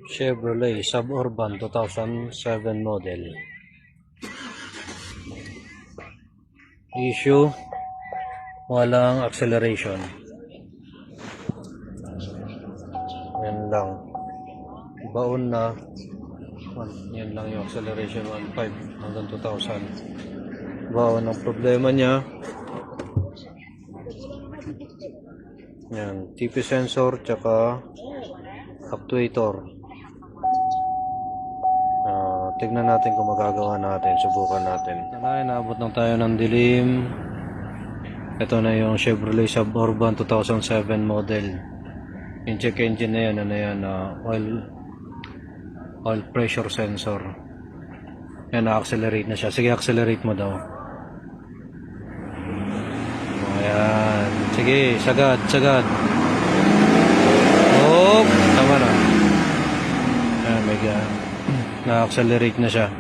Chevrolet Suburban 2007 model. Issue, walang acceleration. Yan lang. Baon na. Yan lang yung acceleration 1.5 hanggang 2,000. Baon ang problema niya. Yan, TP sensor tsaka actuator. Tignan natin kung magagawa natin, subukan natin. Naabot na tayo ng dilim. Ito na yung Chevrolet Suburban 2007 model. Yung check engine na yan, oil pressure sensor. Yan, na-accelerate na siya. Sige, accelerate mo daw. Ayan. Sige, sagad. Oh, tama na. Ayan, na-accelerate na siya.